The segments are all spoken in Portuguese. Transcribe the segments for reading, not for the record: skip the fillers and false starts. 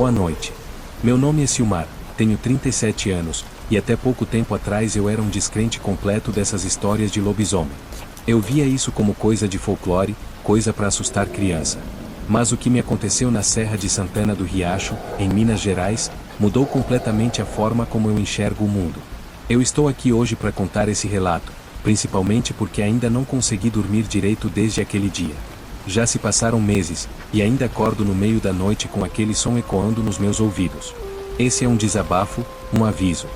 Boa noite. Meu nome é Silmar, tenho 37 anos, e até pouco tempo atrás eu era um descrente completo dessas histórias de lobisomem. Eu via isso como coisa de folclore, coisa para assustar criança. Mas o que me aconteceu na Serra de Santana do Riacho, em Minas Gerais, mudou completamente a forma como eu enxergo o mundo. Eu estou aqui hoje para contar esse relato, principalmente porque ainda não consegui dormir direito desde aquele dia. Já se passaram meses, e ainda acordo no meio da noite com aquele som ecoando nos meus ouvidos. Esse é um desabafo, um aviso.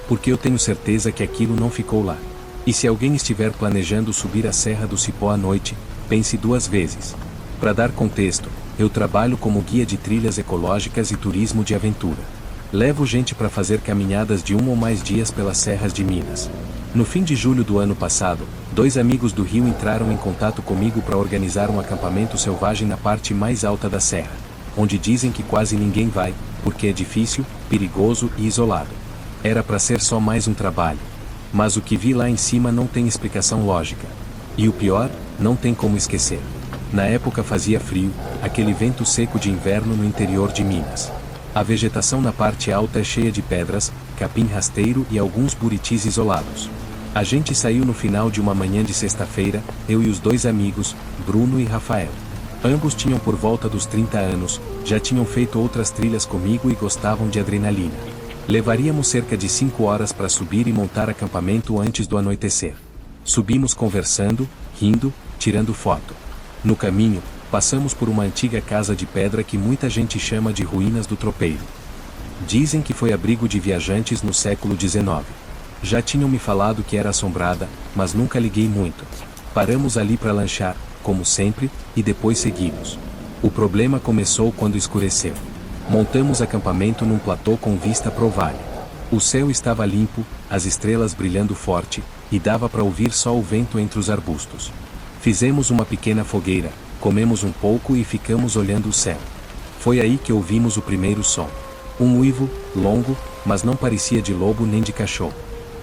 Porque eu tenho certeza que aquilo não ficou lá. E se alguém estiver planejando subir a Serra do Cipó à noite, pense duas vezes. Para dar contexto, eu trabalho como guia de trilhas ecológicas e turismo de aventura. Levo gente para fazer caminhadas de 1 ou mais dias pelas serras de Minas. No fim de julho do ano passado, 2 amigos do Rio entraram em contato comigo para organizar um acampamento selvagem na parte mais alta da serra, onde dizem que quase ninguém vai, porque é difícil, perigoso e isolado. Era para ser só mais um trabalho. Mas o que vi lá em cima não tem explicação lógica. E o pior, não tem como esquecer. Na época fazia frio, aquele vento seco de inverno no interior de Minas. A vegetação na parte alta é cheia de pedras, capim rasteiro e alguns buritis isolados. A gente saiu no final de uma manhã de sexta-feira, eu e os 2 amigos, Bruno e Rafael. Ambos tinham por volta dos 30 anos, já tinham feito outras trilhas comigo e gostavam de adrenalina. Levaríamos cerca de 5 horas para subir e montar acampamento antes do anoitecer. Subimos conversando, rindo, tirando foto. No caminho, passamos por uma antiga casa de pedra que muita gente chama de Ruínas do Tropeiro. Dizem que foi abrigo de viajantes no século XIX. Já tinham me falado que era assombrada, mas nunca liguei muito. Paramos ali para lanchar, como sempre, e depois seguimos. O problema começou quando escureceu. Montamos acampamento num platô com vista pro vale. O céu estava limpo, as estrelas brilhando forte, e dava para ouvir só o vento entre os arbustos. Fizemos uma pequena fogueira, comemos um pouco e ficamos olhando o céu. Foi aí que ouvimos o primeiro som. Um uivo, longo, mas não parecia de lobo nem de cachorro.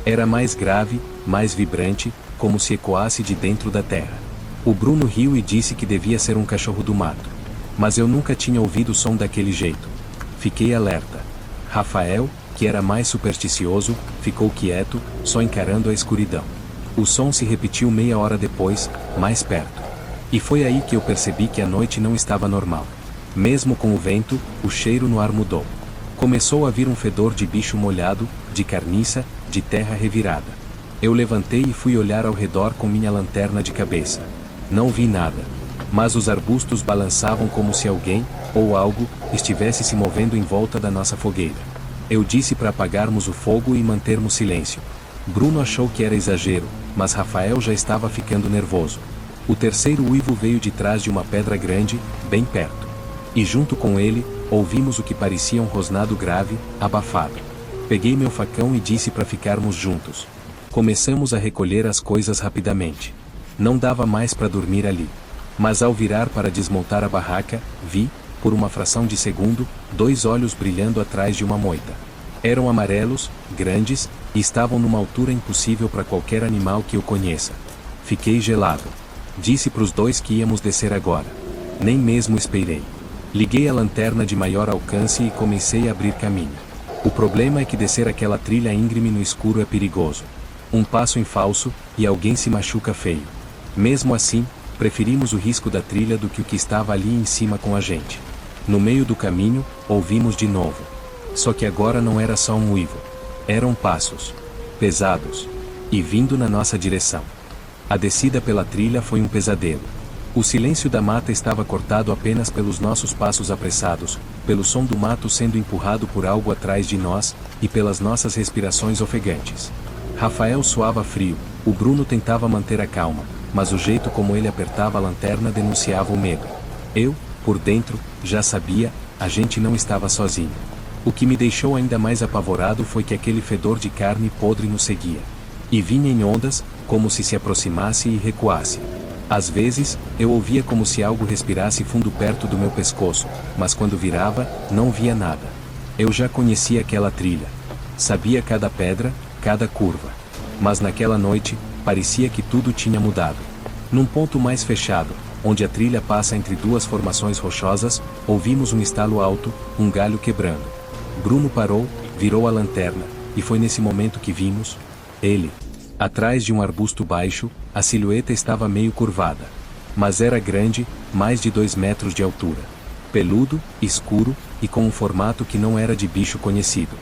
Era mais grave, mais vibrante, como se ecoasse de dentro da terra. O Bruno riu e disse que devia ser um cachorro do mato. Mas eu nunca tinha ouvido som daquele jeito. Fiquei alerta. Rafael, que era mais supersticioso, ficou quieto, só encarando a escuridão. O som se repetiu meia hora depois, mais perto. E foi aí que eu percebi que a noite não estava normal. Mesmo com o vento, o cheiro no ar mudou. Começou a vir um fedor de bicho molhado, de carniça, de terra revirada. Eu levantei e fui olhar ao redor com minha lanterna de cabeça. Não vi nada. Mas os arbustos balançavam como se alguém, ou algo, estivesse se movendo em volta da nossa fogueira. Eu disse para apagarmos o fogo e mantermos silêncio. Bruno achou que era exagero, mas Rafael já estava ficando nervoso. O terceiro uivo veio de trás de uma pedra grande, bem perto. E junto com ele, ouvimos o que parecia um rosnado grave, abafado. Peguei meu facão e disse para ficarmos juntos. Começamos a recolher as coisas rapidamente. Não dava mais para dormir ali. Mas ao virar para desmontar a barraca, vi, por uma fração de segundo, 2 olhos brilhando atrás de uma moita. Eram amarelos, grandes, e estavam numa altura impossível para qualquer animal que eu conheça. Fiquei gelado. Disse para os 2 que íamos descer agora. Nem mesmo esperei. Liguei a lanterna de maior alcance e comecei a abrir caminho. O problema é que descer aquela trilha íngreme no escuro é perigoso. Um passo em falso, e alguém se machuca feio. Mesmo assim, preferimos o risco da trilha do que o que estava ali em cima com a gente. No meio do caminho, ouvimos de novo. Só que agora não era só um uivo. Eram passos. Pesados. E vindo na nossa direção. A descida pela trilha foi um pesadelo. O silêncio da mata estava cortado apenas pelos nossos passos apressados, pelo som do mato sendo empurrado por algo atrás de nós, e pelas nossas respirações ofegantes. Rafael suava frio, o Bruno tentava manter a calma, mas o jeito como ele apertava a lanterna denunciava o medo. Eu, por dentro, já sabia, a gente não estava sozinho. O que me deixou ainda mais apavorado foi que aquele fedor de carne podre nos seguia. E vinha em ondas, como se aproximasse e recuasse. Às vezes, eu ouvia como se algo respirasse fundo perto do meu pescoço, mas quando virava, não via nada. Eu já conhecia aquela trilha. Sabia cada pedra, cada curva. Mas naquela noite, parecia que tudo tinha mudado. Num ponto mais fechado, onde a trilha passa entre duas formações rochosas, ouvimos um estalo alto, um galho quebrando. Bruno parou, virou a lanterna, e foi nesse momento que vimos ele. Atrás de um arbusto baixo, a silhueta estava meio curvada. Mas era grande, mais de 2 metros de altura. Peludo, escuro, e com um formato que não era de bicho conhecido.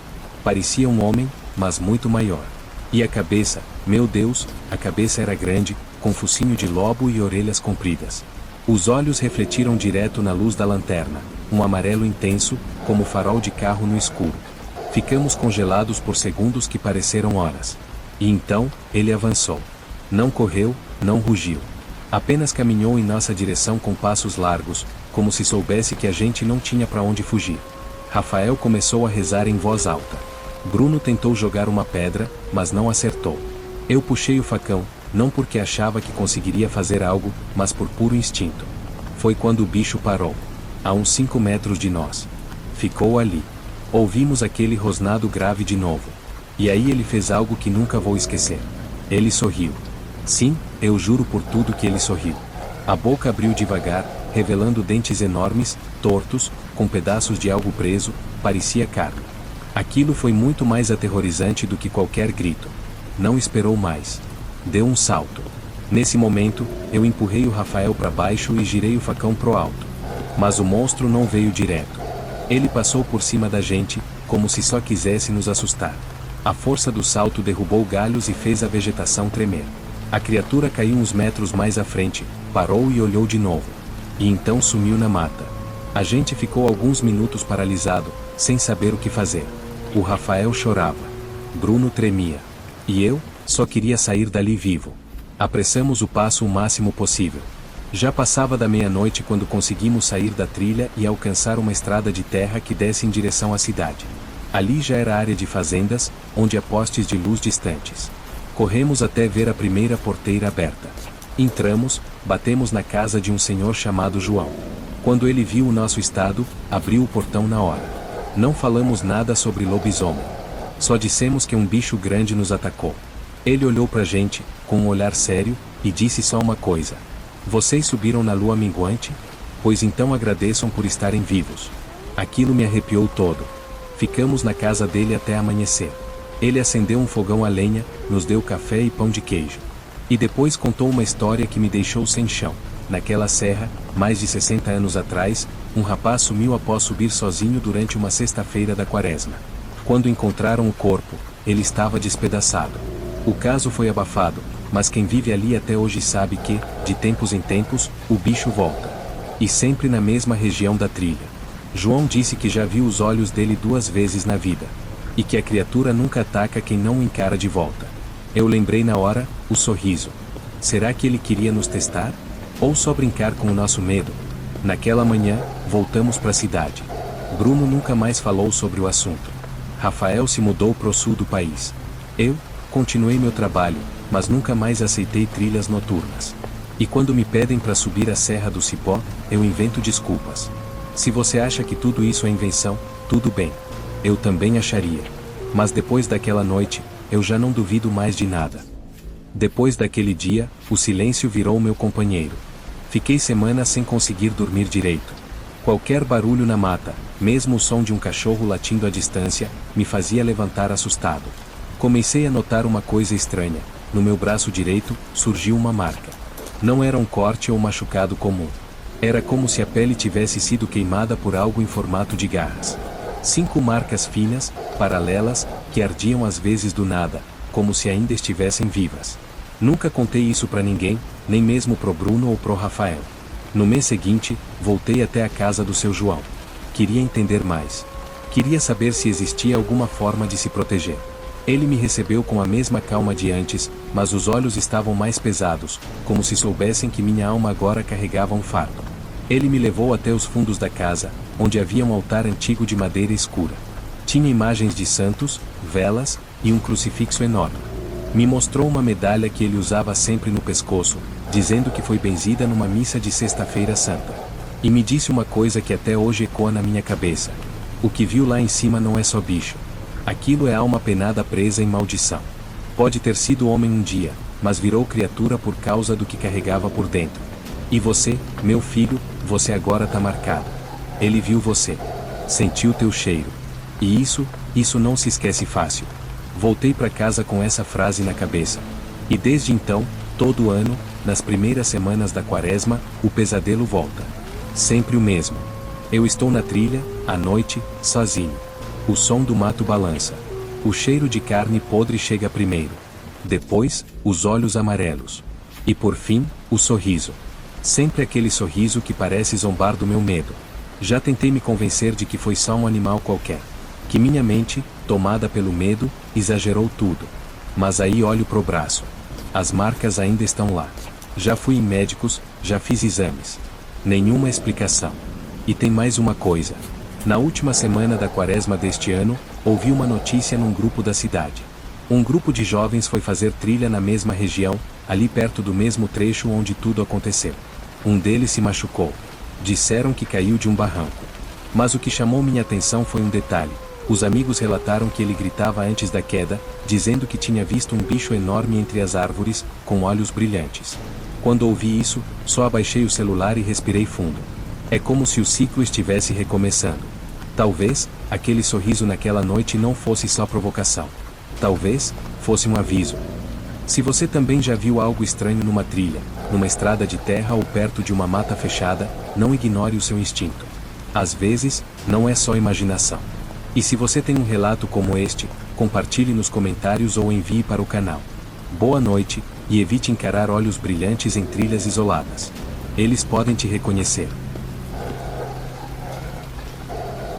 Parecia um homem, mas muito maior. E a cabeça, meu Deus, a cabeça era grande, com focinho de lobo e orelhas compridas. Os olhos refletiram direto na luz da lanterna, um amarelo intenso, como farol de carro no escuro. Ficamos congelados por segundos que pareceram horas. E então, ele avançou. Não correu, não rugiu. Apenas caminhou em nossa direção com passos largos, como se soubesse que a gente não tinha para onde fugir. Rafael começou a rezar em voz alta. Bruno tentou jogar uma pedra, mas não acertou. Eu puxei o facão, não porque achava que conseguiria fazer algo, mas por puro instinto. Foi quando o bicho parou. A uns 5 metros de nós. Ficou ali. Ouvimos aquele rosnado grave de novo. E aí ele fez algo que nunca vou esquecer. Ele sorriu. Sim, eu juro por tudo que ele sorriu. A boca abriu devagar, revelando dentes enormes, tortos, com pedaços de algo preso, parecia carne. Aquilo foi muito mais aterrorizante do que qualquer grito. Não esperou mais. Deu um salto. Nesse momento, eu empurrei o Rafael para baixo e girei o facão pro alto. Mas o monstro não veio direto. Ele passou por cima da gente, como se só quisesse nos assustar. A força do salto derrubou galhos e fez a vegetação tremer. A criatura caiu uns metros mais à frente, parou e olhou de novo. E então sumiu na mata. A gente ficou alguns minutos paralisado, sem saber o que fazer. O Rafael chorava. Bruno tremia. E eu, só queria sair dali vivo. Apressamos o passo o máximo possível. Já passava da meia-noite quando conseguimos sair da trilha e alcançar uma estrada de terra que desce em direção à cidade. Ali já era área de fazendas, onde há postes de luz distantes. Corremos até ver a primeira porteira aberta. Entramos, batemos na casa de um senhor chamado João. Quando ele viu o nosso estado, abriu o portão na hora. Não falamos nada sobre lobisomem. Só dissemos que um bicho grande nos atacou. Ele olhou pra gente, com um olhar sério, e disse só uma coisa. Vocês subiram na lua minguante? Pois então agradeçam por estarem vivos. Aquilo me arrepiou todo. Ficamos na casa dele até amanhecer. Ele acendeu um fogão a lenha, nos deu café e pão de queijo. E depois contou uma história que me deixou sem chão. Naquela serra, mais de 60 anos atrás, um rapaz sumiu após subir sozinho durante uma sexta-feira da quaresma. Quando encontraram o corpo, ele estava despedaçado. O caso foi abafado, mas quem vive ali até hoje sabe que, de tempos em tempos, o bicho volta. E sempre na mesma região da trilha. João disse que já viu os olhos dele 2 vezes na vida. E que a criatura nunca ataca quem não o encara de volta. Eu lembrei na hora, o sorriso. Será que ele queria nos testar? Ou só brincar com o nosso medo? Naquela manhã, voltamos para a cidade. Bruno nunca mais falou sobre o assunto. Rafael se mudou pro sul do país. Eu, continuei meu trabalho, mas nunca mais aceitei trilhas noturnas. E quando me pedem para subir a Serra do Cipó, eu invento desculpas. Se você acha que tudo isso é invenção, tudo bem. Eu também acharia. Mas depois daquela noite, eu já não duvido mais de nada. Depois daquele dia, o silêncio virou meu companheiro. Fiquei semanas sem conseguir dormir direito. Qualquer barulho na mata, mesmo o som de um cachorro latindo à distância, me fazia levantar assustado. Comecei a notar uma coisa estranha. No meu braço direito, surgiu uma marca. Não era um corte ou machucado comum. Era como se a pele tivesse sido queimada por algo em formato de garras. 5 marcas finas, paralelas, que ardiam às vezes do nada, como se ainda estivessem vivas. Nunca contei isso para ninguém, nem mesmo pro Bruno ou pro Rafael. No mês seguinte, voltei até a casa do seu João. Queria entender mais. Queria saber se existia alguma forma de se proteger. Ele me recebeu com a mesma calma de antes, mas os olhos estavam mais pesados, como se soubessem que minha alma agora carregava um fardo. Ele me levou até os fundos da casa, onde havia um altar antigo de madeira escura. Tinha imagens de santos, velas, e um crucifixo enorme. Me mostrou uma medalha que ele usava sempre no pescoço, dizendo que foi benzida numa missa de Sexta-feira Santa. E me disse uma coisa que até hoje ecoa na minha cabeça. O que viu lá em cima não é só bicho. Aquilo é alma penada presa em maldição. Pode ter sido homem um dia, mas virou criatura por causa do que carregava por dentro. E você, meu filho, você agora tá marcado. Ele viu você. Sentiu teu cheiro. E isso não se esquece fácil. Voltei para casa com essa frase na cabeça. E desde então, todo ano, nas primeiras semanas da quaresma, o pesadelo volta. Sempre o mesmo. Eu estou na trilha, à noite, sozinho. O som do mato balança. O cheiro de carne podre chega primeiro. Depois, os olhos amarelos. E por fim, o sorriso. Sempre aquele sorriso que parece zombar do meu medo. Já tentei me convencer de que foi só um animal qualquer. Que minha mente, tomada pelo medo, exagerou tudo. Mas aí olho pro braço. As marcas ainda estão lá. Já fui em médicos, já fiz exames. Nenhuma explicação. E tem mais uma coisa. Na última semana da quaresma deste ano, ouvi uma notícia num grupo da cidade. Um grupo de jovens foi fazer trilha na mesma região, ali perto do mesmo trecho onde tudo aconteceu. Um deles se machucou. Disseram que caiu de um barranco. Mas o que chamou minha atenção foi um detalhe. Os amigos relataram que ele gritava antes da queda, dizendo que tinha visto um bicho enorme entre as árvores, com olhos brilhantes. Quando ouvi isso, só abaixei o celular e respirei fundo. É como se o ciclo estivesse recomeçando. Talvez, aquele sorriso naquela noite não fosse só provocação. Talvez, fosse um aviso. Se você também já viu algo estranho numa trilha, numa estrada de terra ou perto de uma mata fechada, não ignore o seu instinto. Às vezes, não é só imaginação. E se você tem um relato como este, compartilhe nos comentários ou envie para o canal. Boa noite, e evite encarar olhos brilhantes em trilhas isoladas. Eles podem te reconhecer.